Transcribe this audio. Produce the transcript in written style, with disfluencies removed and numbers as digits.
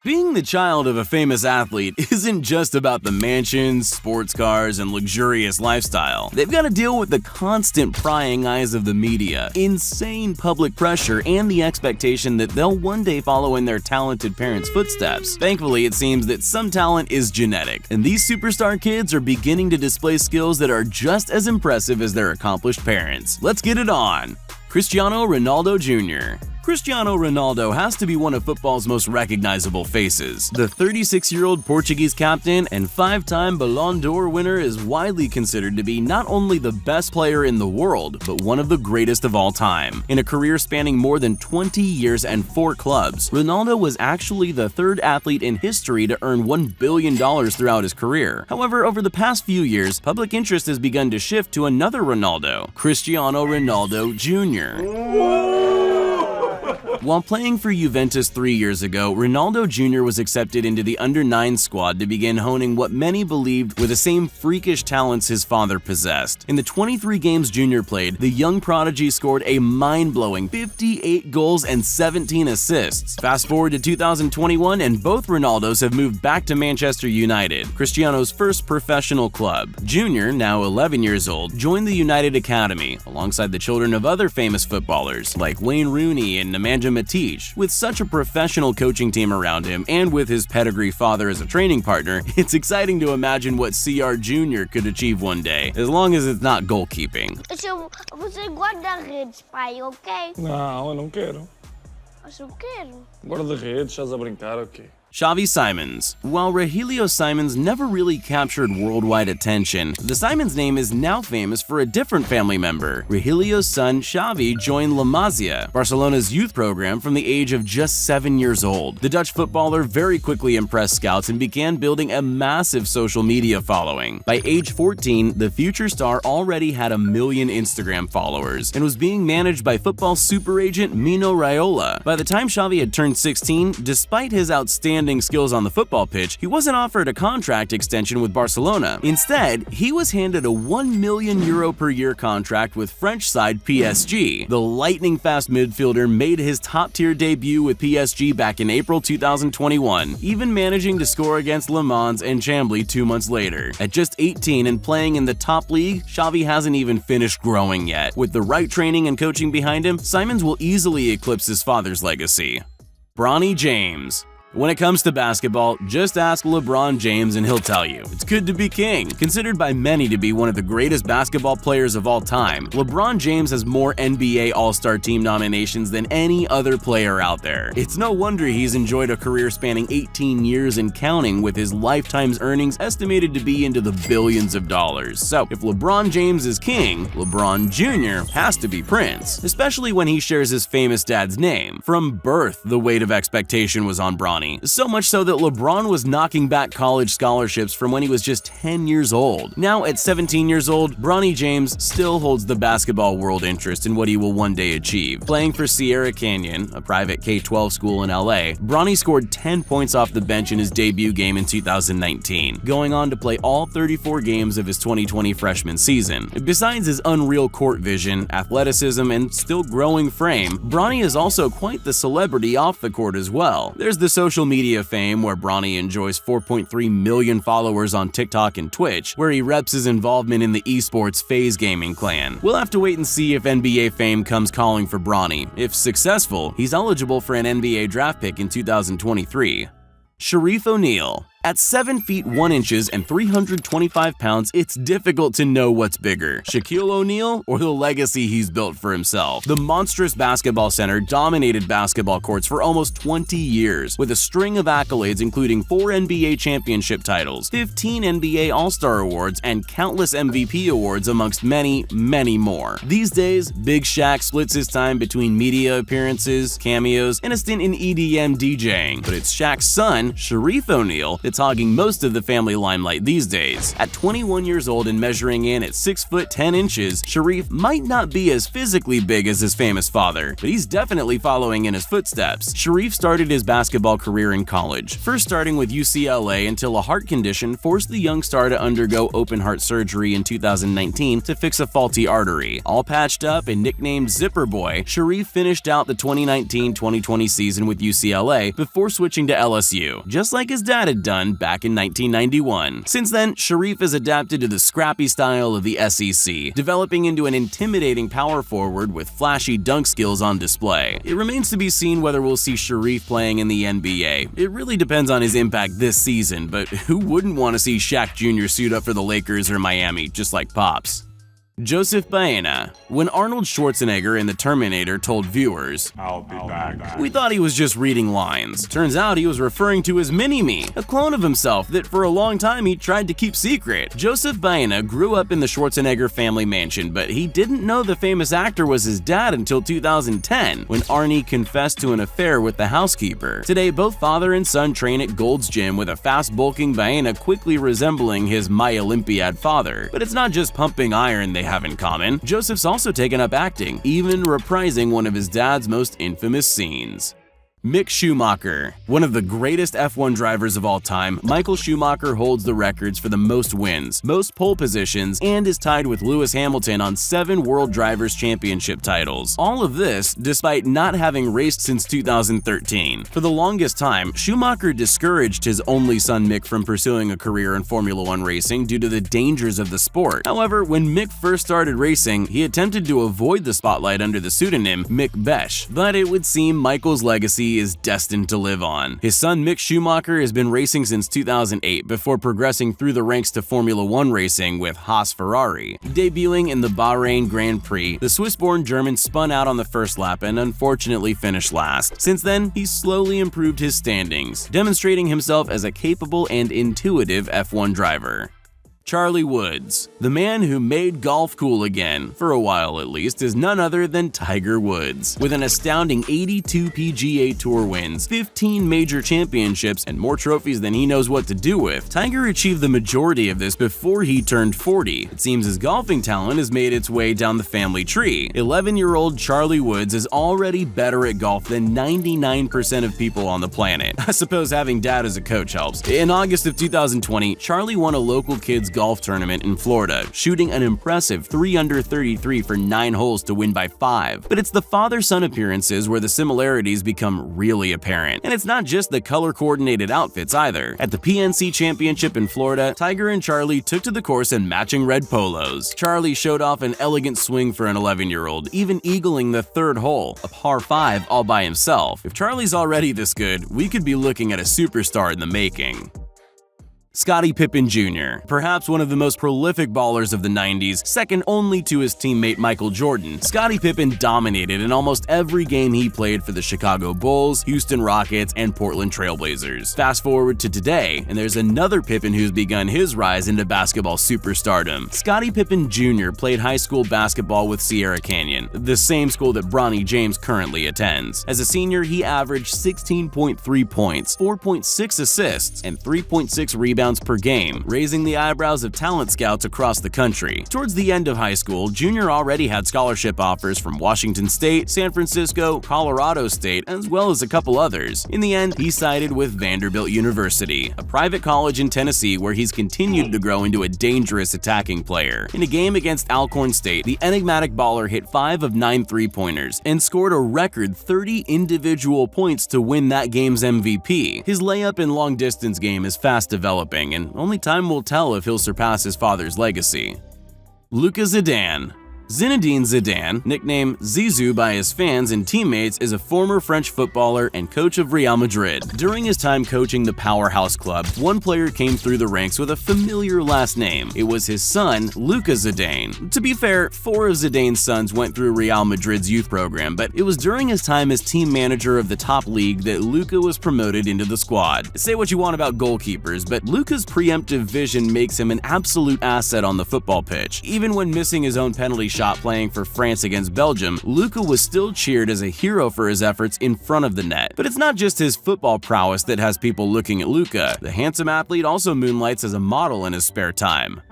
Being the child of a famous athlete isn't just about the mansions, sports cars, and luxurious lifestyle. They've got to deal with the constant prying eyes of the media, insane public pressure, and the expectation that they'll one day follow in their talented parents' footsteps. Thankfully, it seems that some talent is genetic, and these superstar kids are beginning to display skills that are just as impressive as their accomplished parents. Let's get it on! Cristiano Ronaldo Jr. Cristiano Ronaldo has to be one of football's most recognizable faces. The 36-year-old Portuguese captain and 5-time Ballon d'Or winner is widely considered to be not only the best player in the world, but one of the greatest of all time. In a career spanning more than 20 years and 4 clubs, Ronaldo was actually the third athlete in history to earn $1 billion throughout his career. However, over the past few years, public interest has begun to shift to another Ronaldo, Cristiano Ronaldo Jr. While playing for Juventus 3 years ago, Ronaldo Jr. was accepted into the under-9 squad to begin honing what many believed were the same freakish talents his father possessed. In the 23 games Jr. played, the young prodigy scored a mind-blowing 58 goals and 17 assists. Fast forward to 2021, and both Ronaldos have moved back to Manchester United, Cristiano's first professional club. Jr., now 11 years old, joined the United Academy, alongside the children of other famous footballers like Wayne Rooney and Nemanja Matic. With such a professional coaching team around him, and with his pedigree father as a training partner, it's exciting to imagine what CR Jr. could achieve one day, as long as it's not goalkeeping. Você guarda-redes, pai, ok? Não, eu não quero. Mas eu quero. Guarda-redes, estás a brincar, ok? Xavi Simons. While Rogelio Simons never really captured worldwide attention, the Simons name is now famous for a different family member. Rogelio's son Xavi joined La Masia, Barcelona's youth program, from the age of just 7 years old. The Dutch footballer very quickly impressed scouts and began building a massive social media following. By age 14, the future star already had 1 million Instagram followers and was being managed by football super agent Mino Raiola. By the time Xavi had turned 16, despite his outstanding skills on the football pitch, he wasn't offered a contract extension with Barcelona. Instead, he was handed a €1 million per year contract with French side PSG. The lightning-fast midfielder made his top-tier debut with PSG back in April 2021, even managing to score against Le Mans and Chambly 2 months later. At just 18 and playing in the top league, Xavi hasn't even finished growing yet. With the right training and coaching behind him, Simons will easily eclipse his father's legacy. Bronny James. When it comes to basketball, just ask LeBron James and he'll tell you, it's good to be king. Considered by many to be one of the greatest basketball players of all time, LeBron James has more NBA All-Star Team nominations than any other player out there. It's no wonder he's enjoyed a career spanning 18 years and counting, with his lifetime's earnings estimated to be into the billions of dollars. So if LeBron James is king, LeBron Jr. has to be prince, especially when he shares his famous dad's name. From birth, the weight of expectation was on Bronny. So much so that LeBron was knocking back college scholarships from when he was just 10 years old. Now, at 17 years old, Bronny James still holds the basketball world interest in what he will one day achieve. Playing for Sierra Canyon, a private K-12 school in LA, Bronny scored 10 points off the bench in his debut game in 2019, going on to play all 34 games of his 2020 freshman season. Besides his unreal court vision, athleticism, and still growing frame, Bronny is also quite the celebrity off the court as well. There's the social media fame, where Bronny enjoys 4.3 million followers on TikTok and Twitch, where he reps his involvement in the esports FaZe gaming clan. We'll have to wait and see if NBA fame comes calling for Bronny. If successful, he's eligible for an NBA draft pick in 2023. Shareef O'Neal. At 7 feet 1 inches and 325 pounds, it's difficult to know what's bigger, Shaquille O'Neal or the legacy he's built for himself. The monstrous basketball center dominated basketball courts for almost 20 years, with a string of accolades including 4 NBA championship titles, 15 NBA All-Star awards, and countless MVP awards, amongst many, many more. These days, Big Shaq splits his time between media appearances, cameos, and a stint in EDM DJing, but it's Shaq's son, Shareef O'Neal, that's hogging most of the family limelight these days. At 21 years old and measuring in at 6 foot 10 inches, Sharif might not be as physically big as his famous father, but he's definitely following in his footsteps. Sharif started his basketball career in college, first starting with UCLA until a heart condition forced the young star to undergo open heart surgery in 2019 to fix a faulty artery. All patched up and nicknamed Zipper Boy, Sharif finished out the 2019-2020 season with UCLA before switching to LSU, just like his dad had done back in 1991. Since then, Sharif has adapted to the scrappy style of the SEC, developing into an intimidating power forward with flashy dunk skills on display. It remains to be seen whether we'll see Sharif playing in the NBA. It really depends on his impact this season, but who wouldn't want to see Shaq Jr. suit up for the Lakers or Miami, just like Pops? Joseph Baena. When Arnold Schwarzenegger in The Terminator told viewers, "I'll be back," we thought he was just reading lines. Turns out he was referring to his mini-me, a clone of himself that for a long time he tried to keep secret. Joseph Baena grew up in the Schwarzenegger family mansion, but he didn't know the famous actor was his dad until 2010, when Arnie confessed to an affair with the housekeeper. Today, both father and son train at Gold's Gym, with a fast-bulking Baena quickly resembling his My Olympiad father. But it's not just pumping iron they have in common. Joseph's also taken up acting, even reprising one of his dad's most infamous scenes. Mick Schumacher. One of the greatest F1 drivers of all time, Michael Schumacher holds the records for the most wins, most pole positions, and is tied with Lewis Hamilton on 7 World Drivers' Championship titles. All of this despite not having raced since 2013. For the longest time, Schumacher discouraged his only son Mick from pursuing a career in Formula One racing due to the dangers of the sport. However, when Mick first started racing, he attempted to avoid the spotlight under the pseudonym Mick Besh, but it would seem Michael's legacy is destined to live on. His son Mick Schumacher has been racing since 2008 before progressing through the ranks to Formula One racing with Haas Ferrari. Debuting in the Bahrain Grand Prix, the Swiss-born German spun out on the first lap and unfortunately finished last. Since then, he's slowly improved his standings, demonstrating himself as a capable and intuitive F1 driver. Charlie Woods. The man who made golf cool again, for a while at least, is none other than Tiger Woods. With an astounding 82 PGA Tour wins, 15 major championships, and more trophies than he knows what to do with, Tiger achieved the majority of this before he turned 40. It seems his golfing talent has made its way down the family tree. 11-year-old Charlie Woods is already better at golf than 99% of people on the planet. I suppose having dad as a coach helps. In August of 2020, Charlie won a local kids golf tournament in Florida, shooting an impressive 3 under 33 for 9 holes to win by 5. But it's the father-son appearances where the similarities become really apparent. And it's not just the color-coordinated outfits either. At the PNC Championship in Florida, Tiger and Charlie took to the course in matching red polos. Charlie showed off an elegant swing for an 11-year-old, even eagling the 3rd hole, a par 5 all by himself. If Charlie's already this good, we could be looking at a superstar in the making. Scottie Pippen Jr. Perhaps one of the most prolific ballers of the 90s, second only to his teammate Michael Jordan, Scottie Pippen dominated in almost every game he played for the Chicago Bulls, Houston Rockets, and Portland Trail Blazers. Fast forward to today, and there's another Pippen who's begun his rise into basketball superstardom. Scottie Pippen Jr. played high school basketball with Sierra Canyon, the same school that Bronny James currently attends. As a senior, he averaged 16.3 points, 4.6 assists, and 3.6 rebounds per game, raising the eyebrows of talent scouts across the country. Towards the end of high school, Jr. already had scholarship offers from Washington State, San Francisco, Colorado State, as well as a couple others. In the end, he sided with Vanderbilt University, a private college in Tennessee where he's continued to grow into a dangerous attacking player. In a game against Alcorn State, the enigmatic baller hit 5 of 9 three-pointers and scored a record 30 individual points to win that game's MVP. His layup and long-distance game is fast developing, and only time will tell if he'll surpass his father's legacy. Luca Zidane. Zinedine Zidane, nicknamed Zizou by his fans and teammates, is a former French footballer and coach of Real Madrid. During his time coaching the powerhouse club, one player came through the ranks with a familiar last name. It was his son, Luca Zidane. To be fair, 4 of Zidane's sons went through Real Madrid's youth program, but it was during his time as team manager of the top league that Luca was promoted into the squad. Say what you want about goalkeepers, but Luca's preemptive vision makes him an absolute asset on the football pitch. Even when missing his own penalty shot shot playing for France against Belgium, Luca was still cheered as a hero for his efforts in front of the net. But it's not just his football prowess that has people looking at Luca. The handsome athlete also moonlights as a model in his spare time.